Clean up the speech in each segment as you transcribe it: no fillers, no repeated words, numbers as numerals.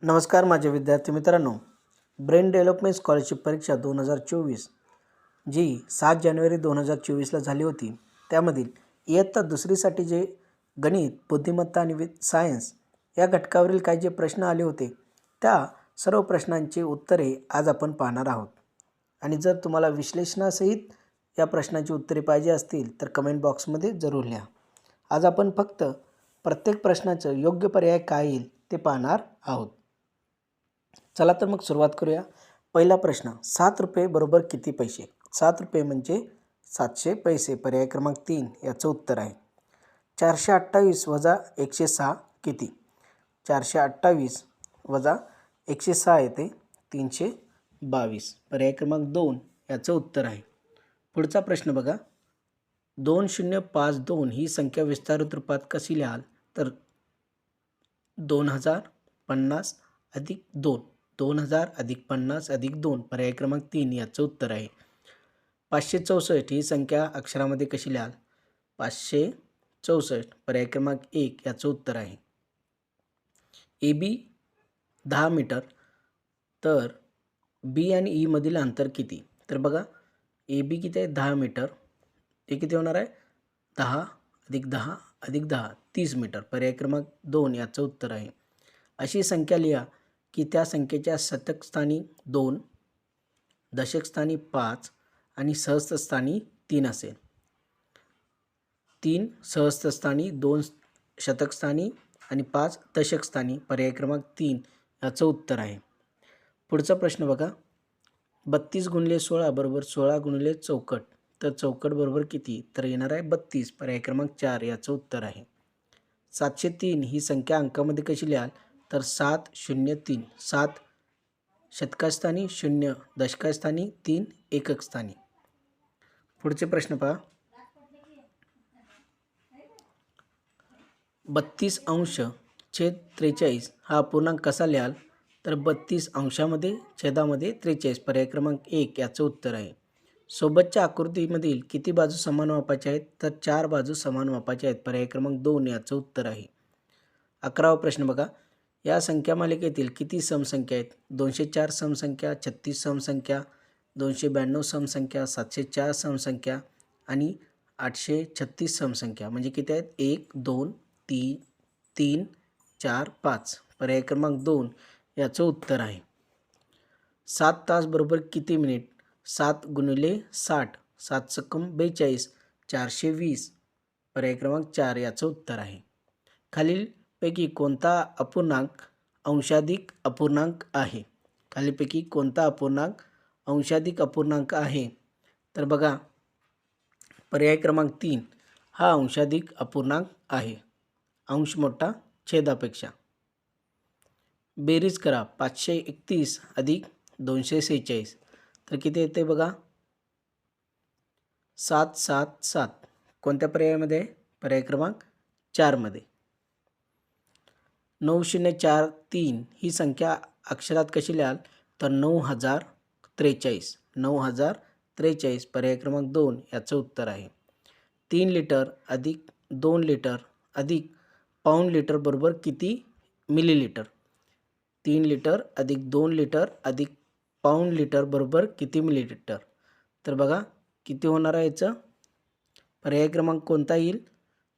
नमस्कार माझे विद्यार्थी मित्रांनो, ब्रेन डेव्हलपमेंट स्कॉलरशिप परीक्षा 2024 जी 7 जानेवारी 2024ला झाली होती, त्यामधील इयत्ता दुसरीसाठी जे गणित, बुद्धिमत्ता आणि सायन्स या घटकावरील काही जे प्रश्न आले होते, त्या सर्व प्रश्नांची उत्तरे आज आपण पाहणार आहोत. आणि जर तुम्हाला विश्लेषणासहित या प्रश्नांची उत्तरे पाहिजे असतील तर कमेंट बॉक्समध्ये जरूर लिहा. आज आपण फक्त प्रत्येक प्रश्नाचं योग्य पर्याय काय येईल ते पाहणार आहोत. चला तर मग सुरुवात करूया. पहिला प्रश्न, 7 रुपये बरोबर किती पैसे? 7 रुपये म्हणजे 700 पैसे. पर्याय क्रमांक 3 याचं उत्तर आहे. 428 वजा 106 किती? 428 वजा 106 येते 322. पर्याय क्रमांक 2 याचं उत्तर आहे. पुढचा प्रश्न बघा. 2052 ही संख्या विस्तारित रूपात कशी लिहाल? तर 2050 अधिक 2, 2000 अधिक 50 अधिक 2. पर्याय क्रमांक 3 याचं उत्तर आहे. 564 ही संख्या अक्षरामध्ये कशी लिहाल? 564. पर्याय क्रमांक 1 याचं उत्तर आहे. AB 10 मीटर, तर B आणि E मधील अंतर किती? तर बघा, AB किती आहे? 10 मीटर. हे किती होणार आहे? 10 अधिक 10 अधिक 10, 30 मीटर. पर्याय क्रमांक 2 याचं उत्तर आहे. अशी संख्या लिहा की त्या संख्येच्या शतक स्थानी 2, दशक स्थानी 5 आणि सहस्त्र स्थानी 3 असेल. 3 सहस्त्र स्थानी, 2 शतक स्थानी आणि 5 दशक स्थानी. पर्याय क्रमांक 3 याचं उत्तर आहे. पुढचा प्रश्न बघा. 32 गुणिले 16 बरोबर 16 गुणिले चौकट, तर चौकट बरोबर किती? तर येणार आहे 32. पर्याय क्रमांक 4 याचं उत्तर आहे. 703 ही संख्या अंकामध्ये कशी लिहाल? तर 703. 7 शतकास्थानी, 0 दशकास्थानी, 3 एकक स्थानी. पुढचे प्रश्न पहा. 32 अंश छेद 43 हा अपूर्णांक कसा लिहाल? तर 32 अंशामध्ये छेदामध्ये 43. पर्याय क्रमांक 1 याचं उत्तर आहे. सोबतच्या आकृतीमधील किती बाजू समान मापाच्या आहेत? तर 4 बाजू समान मापाच्या आहेत. पर्याय क्रमांक 2 याचं उत्तर आहे. 11वा प्रश्न बघा. या संख्या मालिकेतील किती समसंख्या आहेत? 204 समसंख्या, 36 समसंख्या, 292 समसंख्या, 704 समसंख्या आणि 836 समसंख्या. म्हणजे किती आहेत? 1, 2, 3, 4, 5. पर्याय क्रमांक 2 याचं उत्तर आहे. 7 तास बरोबर किती मिनिट? 7 गुणिले 60, 7 सकम 42, 420. पर्याय क्रमांक 4 याचं उत्तर आहे. खालीलपैकी कोणता अपूर्णांक अंशाधिक अपूर्णांक आहे? खालीलपैकी कोणता अपूर्णांक अंशाधिक अपूर्णांक आहे? तर बघा, पर्याय क्रमांक 3 हा अंशाधिक अपूर्णांक आहे. अंश मोठा छेदापेक्षा. बेरीज करा. 531 अधिक 246, तर किती येते बघा? 777. कोणत्या पर्यायामध्ये आहे? पर्याय क्रमांक 4 मध्ये. 9043 ही संख्या अक्षरात कशी लिहाल? तर 9043. 9043. पर्याय क्रमांक 2 याचं उत्तर आहे. 3 लिटर अधिक 2 लिटर अधिक पाऊण लिटर बरोबर किती मिलीलिटर? 3 लिटर अधिक 2 लिटर अधिक पाऊण लिटर बरोबर किती मिलीलिटर? तर बघा, किती होणार आहे याचं? पर्याय क्रमांक कोणता येईल?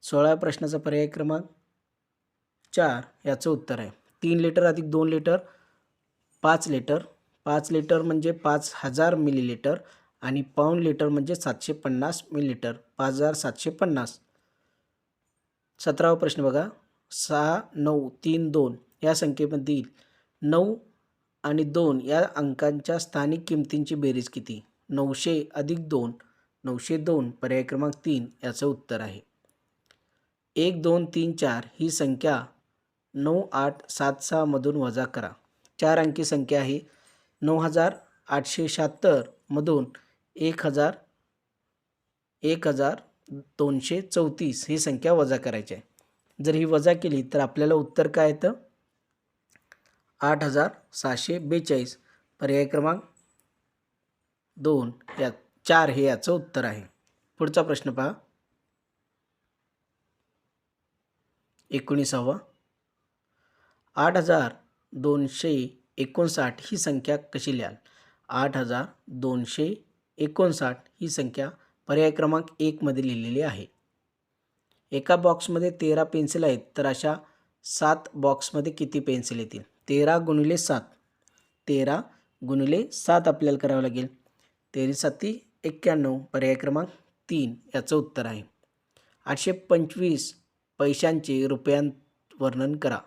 16व्या प्रश्नाचा पर्याय क्रमांक 4 याचं उत्तर आहे. 3 लिटर अधिक 2 लिटर 5 लिटर. 5 लिटर म्हणजे 5000 मिलीलिटर आणि पाऊण लिटर म्हणजे 750 मिलीलिटर. 5750. 17वा प्रश्न बघा. 6932 या संख्येमधील 9 आणि 2 या अंकांच्या स्थानिक किमतींची बेरीज किती? 900 अधिक 2, 902. पर्याय क्रमांक 3 याचं उत्तर आहे. 1, 2, 3, 4 ही संख्या 9876 मधून वजा करा. 4 अंकी संख्या आहे. 9876 मधून 1234 ही संख्या वजा करायची आहे. जर ही वजा केली तर आपल्याला उत्तर काय येतं? 8742. पर्याय क्रमांक 2 या 4 हे याचं उत्तर आहे. पुढचा प्रश्न पहा. 19वा. 8259 ही संख्या कशी लिहाल? 8259 ही संख्या पर्याय क्रमांक 1 मध्ये लिहिलेली आहे. एका बॉक्समध्ये 13 पेन्सिल आहेत, तर अशा 7 बॉक्समध्ये किती पेन्सिल येतील? 13 गुणिले 7, 13 गुणिले 7 आपल्याला करावं लागेल. 13 7 91, पर्याय क्रमांक 3 याचं उत्तर आहे. 825 पैशांचे रुपयांत वर्णन करा.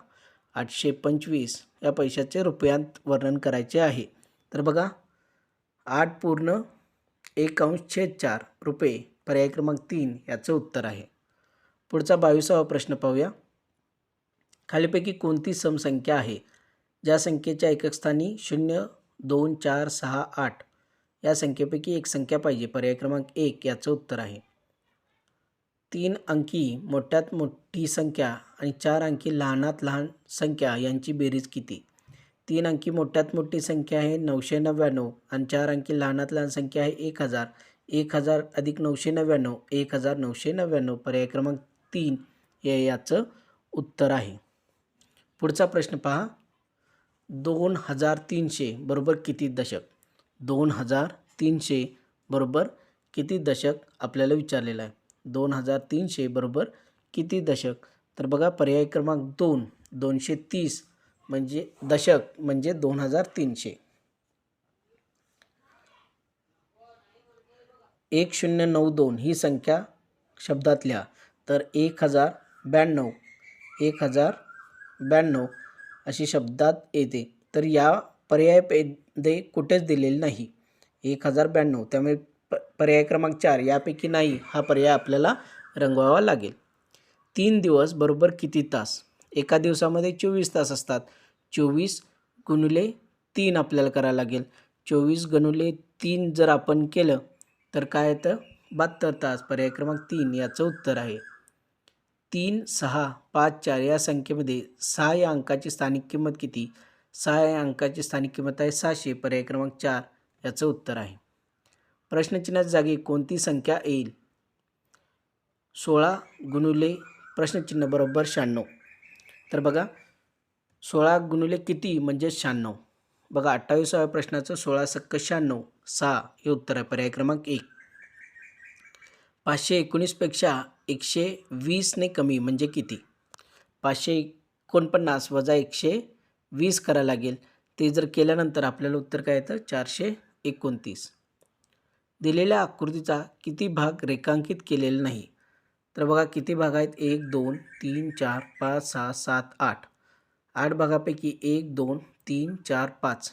825 या पैशाचे रुपयांत वर्णन करायचे आहे. तर बघा 8,1/4 रुपये, पर्याय क्रमांक 3 याचं उत्तर आहे. पुढचा 22वा प्रश्न पाहूया. खालीपैकी कोणती समसंख्या आहे ज्या संख्येच्या एकक स्थानी 0, 2, 4, 6, 8 या संख्येपैकी एक संख्या पाहिजे? पर्याय क्रमांक 1 याचं उत्तर आहे. 3 अंकी मोठ्यात मोठी संख्या आणि 4 अंकी लहानात लहान संख्या यांची बेरीज किती? 3 अंकी मोठ्यात मोठी संख्या आहे 999 आणि 4 अंकी लहानात लहान संख्या आहे 1000. 1000 अधिक 999, 1999, पर्याय क्रमांक 3 हे याचं उत्तर आहे. पुढचा प्रश्न पहा. 2300 बरोबर किती दशक? 2300 बरोबर किती दशक आपल्याला विचारलेलं आहे. 2300 बरोबर किती दशक? तर बघा पर्याय क्रमांक 2, 230 म्हणजे दशक म्हणजे 2300. 1092 ही संख्या शब्दात लिहा. तर 1092, 1092 अशी शब्दात येते. तर या पर्यायामध्ये कुठेच दिलेली नाही 1092, त्यामुळे पर्याय क्रमांक 4 यापैकी नाही हा पर्याय आपल्याला रंगवावा लागेल. 3 दिवस बरोबर किती तास? एका दिवसामध्ये 24 तास असतात. 24 गुणिले 3 आपल्याला करावं लागेल. 24 गुणिले 3 जर आपण केलं तर काय येतं? 72 तास, पर्याय क्रमांक 3 याचं उत्तर आहे. 3, 6, 5, 4 या संख्येमध्ये 6 या अंकाची स्थानिक किंमत किती? 6 या अंकाची स्थानिक किंमत आहे 600, पर्याय क्रमांक 4 याचं उत्तर आहे. प्रश्नचिन्हाच्या जागी कोणती संख्या येईल? 16 गुणिले प्रश्नचिन्ह बरोबर 96. तर बघा 16 गुणिले किती म्हणजे 96. बघा 28व्या प्रश्नाचं 16 सक्क 96, 6 हे उत्तर आहे, पर्याय क्रमांक 1. 519 पेक्षा 120 ने कमी म्हणजे किती? 549 वजा 120 करायला लागेल. ते जर केल्यानंतर आपल्याला उत्तर काय येतं? 429. दिलेल्या आकृतीचा किती भाग रेखांकित केलेला नाही? तर बघा किती भाग आहेत? 1, 2, 3, 4, 5, 6, 7, 8. 8 भागापैकी 1, 2, 3, 4, 5.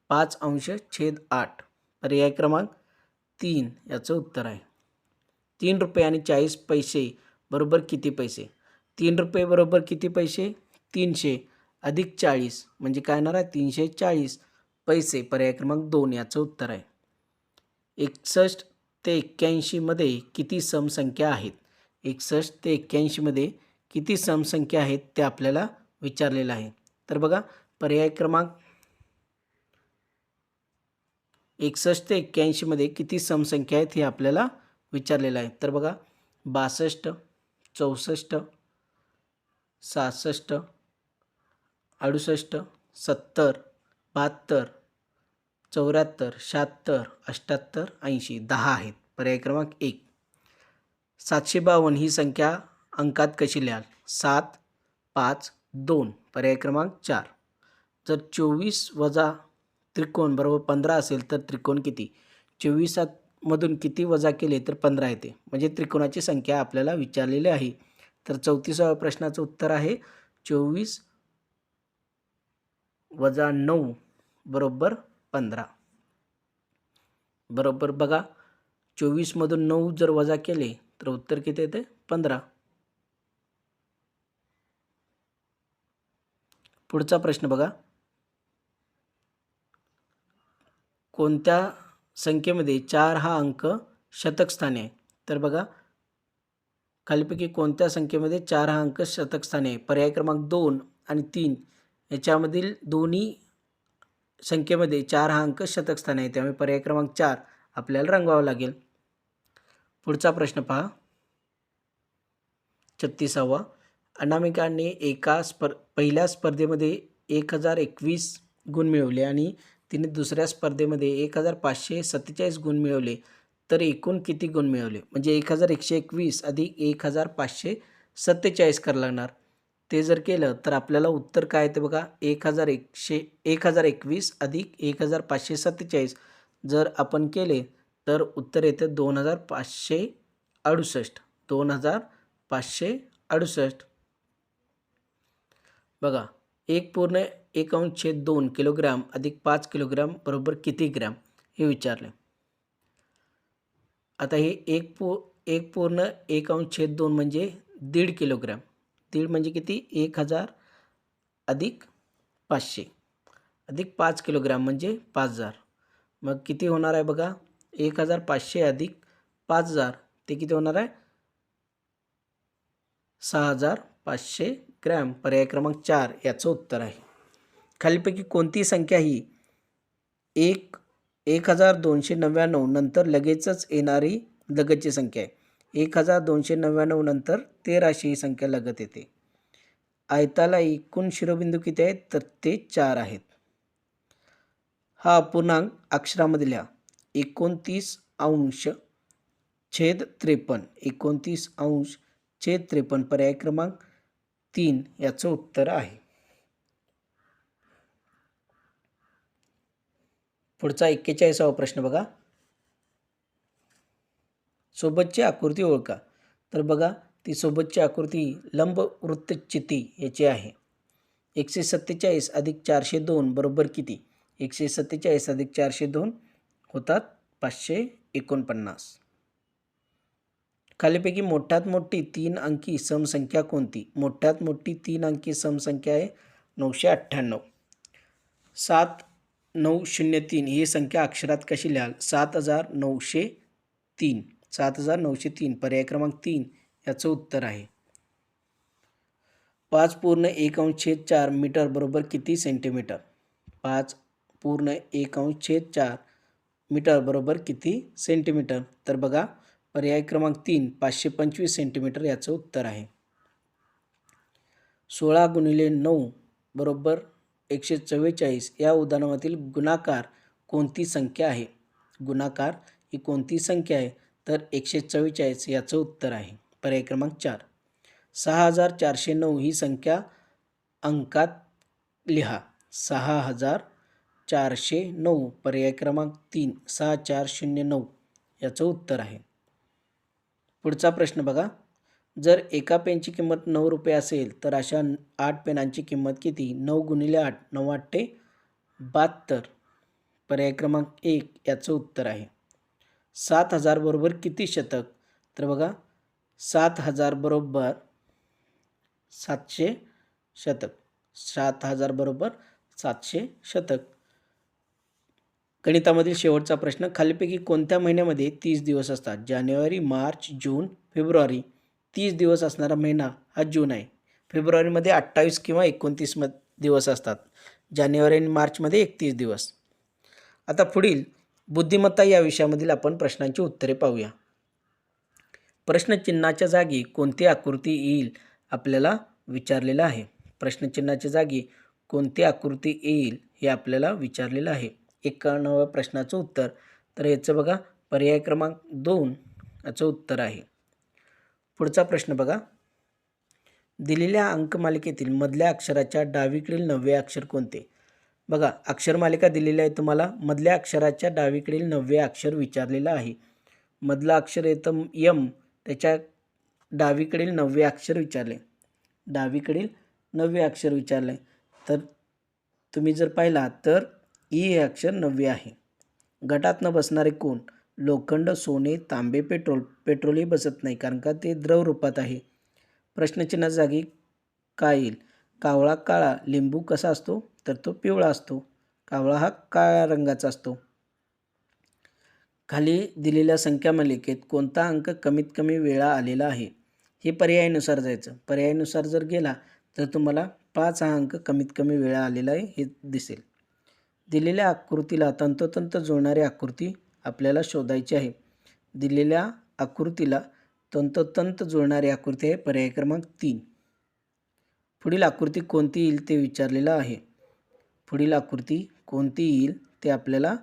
5/8, पर्याय क्रमांक 3 याचं उत्तर आहे. 3 रुपये आणि 40 पैसे बरोबर किती पैसे? 3 रुपये बरोबर किती पैसे? 300 अधिक 40 म्हणजे काय येणार आहे? 340 पैसे, पर्याय क्रमांक 2 याचं उत्तर आहे. 61 ते 81 मध्ये किती समसंख्या आहेत? 61 ते 81 मध्ये किती समसंख्या आहेत ते आपल्याला विचारलेलं आहे. तर बघा पर्याय क्रमांक 61 ते 81 मध्ये किती समसंख्या आहेत हे आपल्याला विचारलेलं आहे. तर बघा 62, 64, 66, 68, 70, 72, 74, 76, 78, 80, 10 आहेत, पर्याय क्रमांक 1. 752 ही संख्या अंकात कशी लिहाल? 7, 5, 2, पर्याय क्रमांक 4. जर 24 वजा त्रिकोण बरोबर 15 असेल तर त्रिकोण किती? 24 मधून किती वजा केले तर 15 येते, म्हणजे त्रिकोणाची संख्या आपल्याला विचारलेली आहे. तर 34व्या प्रश्नाचं उत्तर आहे 24 वजा 9 बरोबर 15. बरोबर बघा 24 मधून 9 जर वजा केले तर उत्तर किती येते? 15. पुढचा प्रश्न बघा. कोणत्या संख्येमध्ये 4 हा अंक शतक स्थानी आहे? तर बघा खालीपैकी कोणत्या संख्येमध्ये 4 हा अंक शतक स्थानी आहे? पर्याय क्रमांक 2 आणि 3 याच्यामधील दोन्ही संख्येमध्ये 4 हा अंक शतक स्थानी आहे, त्यामुळे पर्याय क्रमांक 4 आपल्याला रंगवावा लागेल. पुढचा प्रश्न पहा. 36वा. अनामिकाने एका पहिल्या स्पर्धेमध्ये 1021 गुण मिळवले आणि तिने दुसऱ्या स्पर्धेमध्ये 1547 गुण मिळवले, तर एकूण किती गुण मिळवले? म्हणजे 1121 अधिक 1547 करावं लागणार. ते जर केलं तर आपल्याला उत्तर काय येते बघा, 1021 अधिक 1547 जर आपण केले तर उत्तर येतं 2568. 2568. बघा, 1.1/2 किलोग्राम अधिक 5 किलोग्राम बरोबर किती ग्रॅम हे विचारले. आता हे 1.1/2 म्हणजे 1.5 किलोग्राम. 1.5 म्हणजे किती? 1000 अधिक 500 अधिक 5 किलोग्राम म्हणजे 5000. मग किती होणार आहे बघा, 1500 अधिक 5000 ते किती होणार आहे? 6500 ग्रॅम. पर्याय क्रमांक 4 याचं उत्तर आहे. खालीलपैकी कोणती संख्या ही 1299 नंतर लगेचच येणारी लगतची संख्या आहे? 1299 नंतर 1300 ही संख्या लगत येते. आयताला एकूण शिरोबिंदू किती आहेत? तर ते 4 आहेत. हा अपूर्णांक अक्षरामध्ये लिहा. 29°/53. 29°/53 पर्याय क्रमांक 3 याचं उत्तर आहे. पुढचा 41वा प्रश्न बघा. सोबतची आकृती ओळखा. तर बघा, ती सोबतची आकृती लंबवृत्तचिती याची आहे. 147 अधिक 402 बरोबर किती? 147 अधिक 402 होतात 549. खालीपैकी मोठ्यात मोठी 3 अंकी समसंख्या कोणती? मोठ्यात मोठी 3 अंकी समसंख्या आहे 998. 7903 ही संख्या अक्षरात कशी लिहाल? 7903. 7903 पर्याय क्रमांक 3 याचं उत्तर आहे. 5.1/4 मीटर बरोबर किती सेंटीमीटर? 5.1/4 मीटर बरोबर किती सेंटीमीटर? तर बघा, पर्याय क्रमांक 3 525 सेंटीमीटर याचं उत्तर आहे. 16 × 9 बरोबर 144 या उदाहरणातील गुणाकार कोणती संख्या आहे? गुणाकार ही कोणती संख्या आहे? तर 144 याचं उत्तर आहे. पर्याय क्रमांक 4. 6409 ही संख्या अंकात लिहा. 6409 पर्याय क्रमांक 3 6409 याचं उत्तर आहे. पुढचा प्रश्न बघा. जर एका पेनची किंमत 9 रुपये असेल तर अशा 8 पेनांची किंमत किती? 9 × 8 9 8 72 पर्याय क्रमांक 1 याचं उत्तर आहे. 7000 बरोबर किती शतक? तर बघा, 7000 बरोबर 700 शतक. 7000 बरोबर 700 शतक. गणितामधील शेवटचा प्रश्न. खालीलपैकी कोणत्या महिन्यामध्ये 30 दिवस असतात? जानेवारी, मार्च, जून, फेब्रुवारी. 30 दिवस असणारा महिना हा जून आहे. फेब्रुवारीमध्ये 28 किंवा 29 दिवस असतात. जानेवारी आणि मार्चमध्ये 31 दिवस. आता पुढील बुद्धिमत्ता या विषयामधील आपण प्रश्नांची उत्तरे पाहूया. प्रश्नचिन्हाच्या जागी कोणती आकृती येईल आपल्याला विचारलेलं आहे. प्रश्नचिन्हाच्या जागी कोणती आकृती येईल हे आपल्याला विचारलेलं आहे. 51व्या प्रश्नाचं उत्तर. तर याचं बघा, पर्याय क्रमांक 2 याचं उत्तर आहे. पुढचा प्रश्न बघा. दिलेल्या अंकमालिकेतील मधल्या अक्षराच्या डावीकडील 9वे अक्षर कोणते? बघा, अक्षरमालिका दिलेली आहे तुम्हाला. मधल्या अक्षराच्या डावीकडील 9वे अक्षर विचारलेलं आहे. मधलं अक्षर येतं यम, त्याच्या डावीकडील 9वे अक्षर विचारले. डावीकडील 9वे अक्षर विचारले तर तुम्ही जर पाहिला तर ई हे अक्षर 9वे आहे. गटात न बसणारे कोण? लोखंड, सोने, तांबे, पेट्रोल. पेट्रोलही बसत नाही कारण का ते द्रव रूपात आहे. प्रश्नचिन्हा जागी काय येईल? कावळा काळा. लिंबू कसा असतो? तर तो पिवळा असतो. कावळा हा काळ्या रंगाचा असतो. खाली दिलेल्या संख्या मालिकेत कोणता अंक कमीत कमी वेळा आलेला आहे? हे पर्यायानुसार जायचं. पर्यायानुसार जर गेला तर तुम्हाला 5 हा अंक कमीत कमी वेळा आलेला आहे हे दिसेल. दिलेल्या आकृतीला तंतोतंत जोडणारी आकृती आपल्याला शोधायची आहे. दिलेल्या आकृतीला तंतोतंत जोडणारी आकृती आहे पर्याय क्रमांक 3. पुढील आकृती कोणती येईल ते विचारलेलं आहे. पुढील आकृती कोणती येईल ते आपल्याला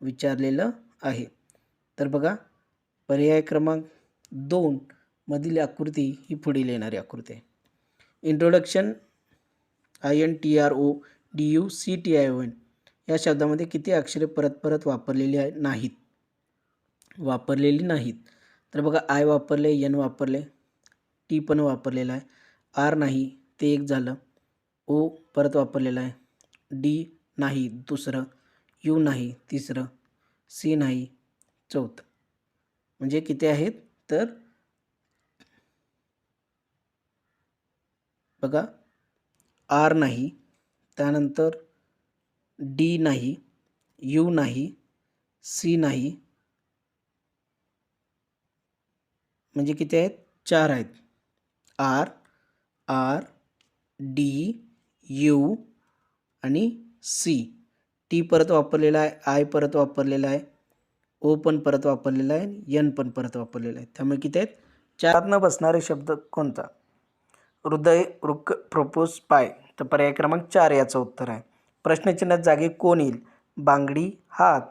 विचारलेलं आहे. तर बघा पर्याय क्रमांक 2 मधील आकृती ही पुढील येणारी आकृती आहे. इंट्रोडक्शन INTRODUCTION या शब्दामध्ये किती अक्षरे परत परत वापरलेली नाहीत. तर बघा आय वापरले, एन वापरले, टी पण वापरलेला आहे, आर नाही ते एक झालं, ओ परत वापरलेला आहे, डी नाही दुसरं, यू नाही तिसरं, सी नाही चौथं. म्हणजे किती आहेत तर बघा आर नाही, त्यानंतर डी नाही, यू नाही, सी नाही, म्हणजे किती आहेत 4 आहेत. आर, आर, डी, यू आणि सी. टी परत वापरलेला आहे, आय परत वापरलेला आहे, ओ पण परत वापरलेला आहे, एन पण परत वापरलेला आहे. त्यामुळे किती आहेत 4 न बसणारे शब्द कोणता? हृदय, वृक्क, प्रोपोज, पाय. तर पर्याय क्रमांक 4 याचं उत्तर आहे. प्रश्नचिन्हात जागी कोण येईल? बांगडी, हात,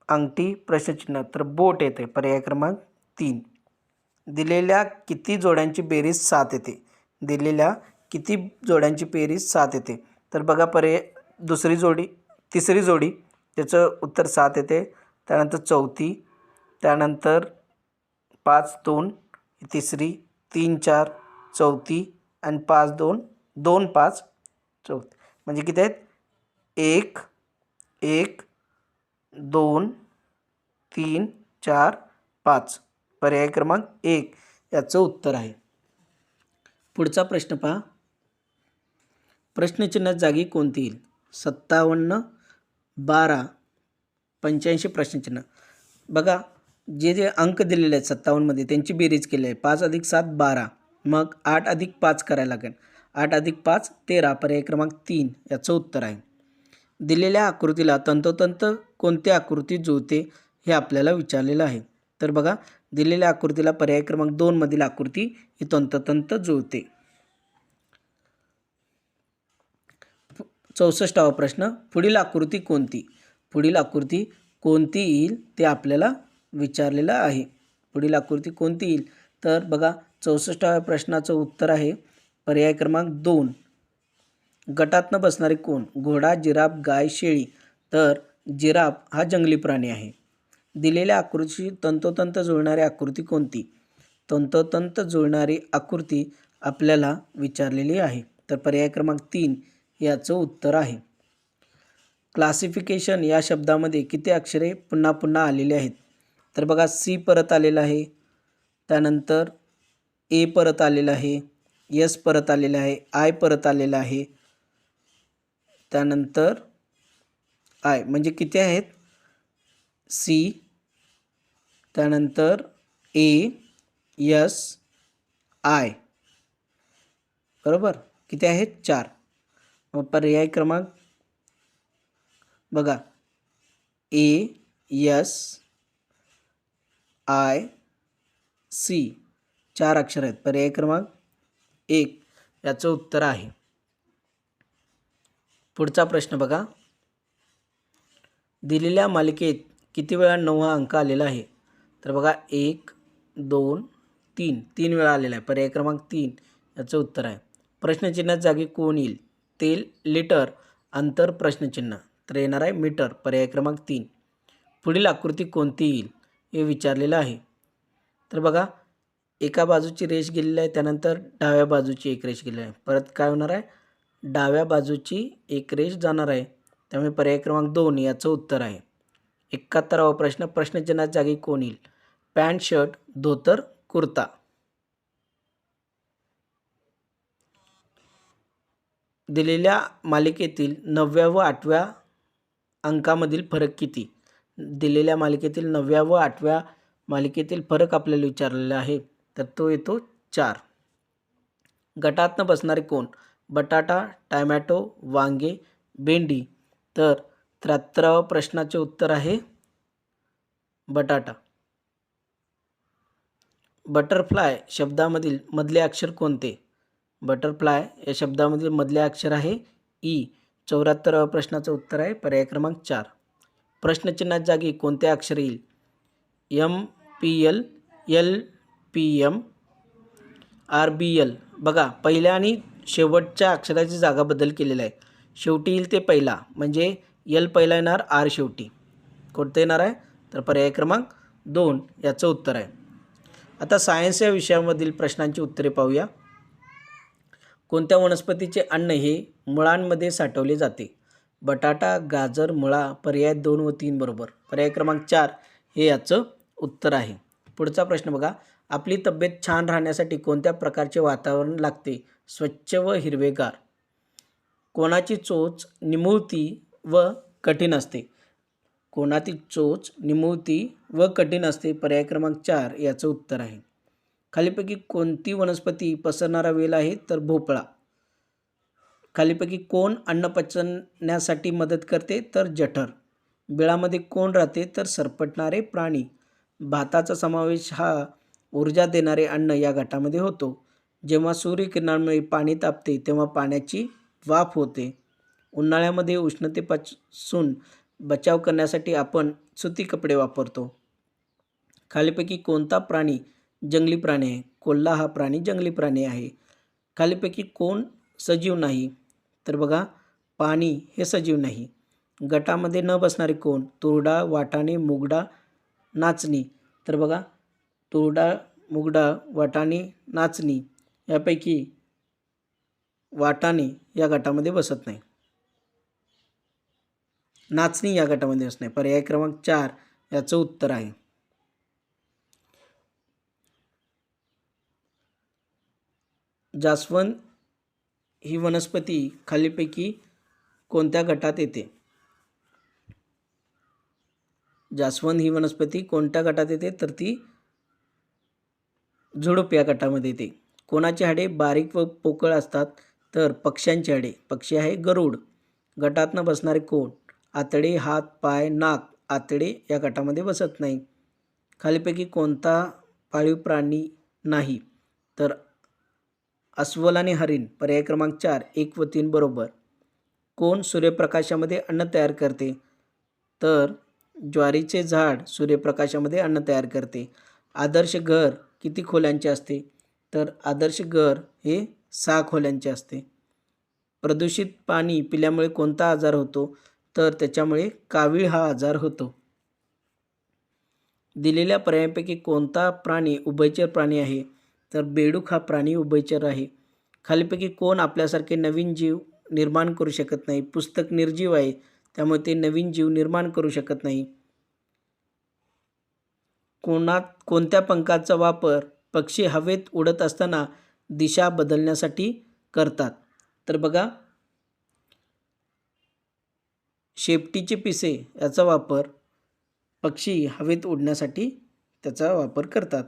अंगठी, प्रश्नचिन्ह. तर बोट येते पर्याय क्रमांक 3. दिलेल्या किती जोड्यांची बेरीज 7 येते? दिलेल्या किती जोड्यांची बेरीज 7 येते? तर बघा पर्याय तिसरी जोडी त्याचं उत्तर 7 येते. त्यानंतर चौथी, त्यानंतर 5 2 तिसरी, 3 4 चौथी आणि 5 2 2 5 चौथी. म्हणजे किती आहेत 1 1 2 3 4 5. पर्याय क्रमांक 1 याचं उत्तर आहे. पुढचा प्रश्न पहा. प्रश्नचिन्हात जागी कोणती येईल? 57 12 85 प्रश्नचिन्ह. बघा जे अंक दिलेले आहेत 57 मध्ये त्यांची बेरीज केली आहे. 5 + 7 12, मग 8 + 5 करायला लागेल. 8 + 5 13. पर्याय क्रमांक 3 याचं उत्तर आहे. दिलेल्या आकृतीला तंतोतंत कोणत्या आकृती जुळते हे आपल्याला विचारलेलं आहे. तर बघा दिलेल्या आकृतीला पर्याय क्रमांक 2 मधील आकृती ही तंतोतंत जुळते. 64वा प्रश्न. पुढील आकृती कोणती? पुढील आकृती कोणती येईल ते आपल्याला विचारलेलं आहे. पुढील आकृती कोणती येईल? तर बघा 64व्या प्रश्नाचं उत्तर आहे पर्याय क्रमांक 2. गटात न बसणारे कोण? घोडा, जिराफ, गाय, शेळी. तर जिराफ हा जंगली प्राणी आहे. दिलेल्या आकृतीशी तंतोतंत जुळणारी आकृती कोणती? तंतोतंत जुळणारी आकृती आपल्याला विचारलेली आहे. तर पर्याय क्रमांक 3 याचं उत्तर आहे. क्लासिफिकेशन या शब्दामध्ये किती अक्षरे पुन्हा पुन्हा आलेली आहेत? तर बघा सी परत आलेलं आहे, त्यानंतर ए परत आलेलं आहे, एस परत आलेलं आहे, आय परत आलेलं आहे, त्यानंतर आय. म्हणजे किती आहेत सी, त्यानंतर ए, एस, आय. बरोबर किती आहेत 4. मग पर्याय क्रमांक बघा ए, एस, आय, सी 4 अक्षर आहेत. पर्याय क्रमांक 1 याचं उत्तर आहे. पुढचा प्रश्न बघा. दिलेल्या मालिकेत किती वेळा 9 हा अंक आलेला आहे? तर बघा 1 2 3 3 वेळा आलेला आहे. पर्याय क्रमांक 3 याचं उत्तर आहे. प्रश्नचिन्हात जागी कोण येईल? तेल, लिटर, अंतर, प्रश्नचिन्ह. तर येणार आहे मीटर. पर्याय क्रमांक 3. पुढील आकृती कोणती येईल हे विचारलेलं आहे. तर बघा एका बाजूची रेष गेलेली आहे, त्यानंतर डाव्या बाजूची एक रेष गेलेली आहे. परत काय होणार आहे? डाव्या बाजूची एक रेष जाणार आहे. त्यामुळे पर्याय क्रमांक 2 याचं उत्तर आहे. 71वा प्रश्न. प्रश्नचिन्हात जागी कोण येईल? पॅन्ट, शर्ट, धोतर, कुर्ता. दिलेल्या मालिकेतील 9व्या व 8व्या अंकामधील फरक किती? दिलेल्या मालिकेतील 9व्या व 8व्या मालिकेतील फरक आपल्याला विचारलेला आहे. तर तो येतो 4. गटात न बसणारे कोण? बटाटा, टॅमॅटो, वांगे, भेंडी. तर 73व्या प्रश्नाचे उत्तर आहे बटाटा. बटरफ्लाय शब्दामधील मधले अक्षर कोणते? बटरफ्लाय या शब्दामधील मधले अक्षर आहे ई. 74व्या प्रश्नाचं उत्तर आहे पर्याय क्रमांक 4. प्रश्नचिन्हात जागी कोणते अक्षर येईल? MPL, LPM, RBL. बघा, पहिल्या आणि शेवटच्या अक्षराची जागा बदल केलेला आहे. शेवटी येईल ते पहिला, म्हणजे L पहिला येणार, R शेवटी. कोणतं येणार आहे? तर पर्याय क्रमांक 2 याचं उत्तर आहे. आता सायन्स या विषयामधील प्रश्नांची उत्तरे पाहूया. कोणत्या वनस्पतीचे अन्न हे मुळांमध्ये साठवले जाते? बटाटा, गाजर, मुळा. पर्याय 2 व 3 बरोबर. पर्याय क्रमांक 4 हे याचं उत्तर आहे. पुढचा प्रश्न बघा. आपली तब्येत छान राहण्यासाठी कोणत्या प्रकारचे वातावरण लागते? स्वच्छ व हिरवेगार. कोणाची चोच निमुळती व कठीण असते? कोणाची चोच निमुळती व कठीण असते? पर्याय क्रमांक 4 याचं उत्तर आहे. खालीपैकी कोणती वनस्पती पसरणारा वेल आहे? तर भोपळा. खालीपैकी कोण अन्न पचवण्यासाठी मदत करते? तर जठर. बिळामध्ये कोण राहते? तर सरपटणारे प्राणी. भाताचा समावेश हा ऊर्जा देणारे अन्न या गटामध्ये होतो. जेव्हा सूर्यकिरणांमुळे पाणी तापते तेव्हा पाण्याची वाफ होते. उन्हाळ्यामध्ये उष्णतेपासून बचाव करण्यासाठी आपण सुती कपडे वापरतो. खालीपैकी कोणता प्राणी जंगली प्राणी आहे? कोल्हा हा प्राणी जंगली प्राणी आहे. खालीपैकी कोण सजीव नाही? तर बघा, पाणी हे सजीव नाही. गटामध्ये न बसणारे कोण? तुरडा, वाटाणे, मुगडा, नाचणी. तर बघा, तुरडा, मुगडा, वाटाणे, नाचणी यापैकी वाटाणे या गटामध्ये बसत नाही. नाचणी या गटामध्ये बसत नाही. पर्याय क्रमांक 4 याचं उत्तर आहे. जास्वंद ही वनस्पती खालीपैकी कोणत्या गटात येते? जास्वंद ही वनस्पती कोणत्या गटात येते? तर ती झुडूप या गटामध्ये येते. कोणाची हाडे बारीक व पोकळ असतात? तर पक्ष्यांची हाडे. पक्षी आहे गरुड. गटातनं बसणारे कोण? आतडे, हात, पाय, नाक. आतडे या गटामध्ये बसत नाही. खालीपैकी कोणता पाळीव प्राणी नाही? तर अस्वल आणि हरिण. पर्याय क्रमांक 4 1 व 3 बरोबर. कोण सूर्यप्रकाशामध्ये अन्न तयार करते? तर ज्वारीचे झाड सूर्यप्रकाशामध्ये अन्न तयार करते. आदर्श घर किती खोल्यांचे असते? तर आदर्श घर हे 6 खोल्यांचे असते. प्रदूषित पाणी पिल्यामुळे कोणता आजार होतो? तर त्याच्यामुळे कावीळ हा आजार होतो. दिलेल्या पर्यायांपैकी कोणता प्राणी उभयचर प्राणी आहे? तर बेडूक हा प्राणी उभयचर आहे. खालीपैकी कोण आपल्यासारखे नवीन जीव निर्माण करू शकत नाही? पुस्तक निर्जीव आहे, त्यामुळे ते नवीन जीव निर्माण करू शकत नाही. कोणत्या पंखाचा वापर पक्षी हवेत उडत असताना दिशा बदलण्यासाठी करतात? तर बघा, शेपटीचे पिसे याचा वापर पक्षी हवेत उडण्यासाठी त्याचा वापर करतात.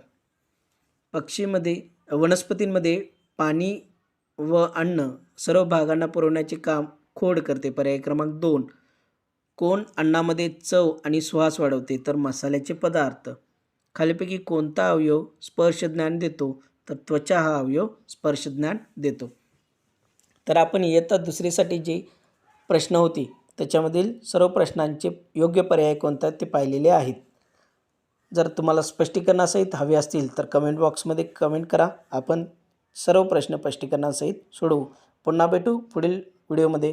वनस्पतींमध्ये पाणी व अन्न सर्व भागांना पुरवण्याचे काम खोड करते. पर्याय क्रमांक 2. कोण अन्नामध्ये चव आणि सुवास वाढवते? तर मसाल्याचे पदार्थ. खालीपैकी कोणता अवयव स्पर्शज्ञान देतो? तर त्वचा हा अवयव स्पर्शज्ञान देतो. तर आपण इयत्ता 2रीसाठी जे प्रश्न होते त्याच्यामधील सर्व प्रश्नांचे योग्य पर्याय कोणता ते पाहिलेले आहेत. जर तुम्हाला स्पष्टीकरणासहित हवे असतील तर कमेंट बॉक्समध्ये कमेंट करा. आपण सर्व प्रश्न स्पष्टीकरणासहित सोडवू. पुन्हा भेटू पुढील व्हिडिओमध्ये.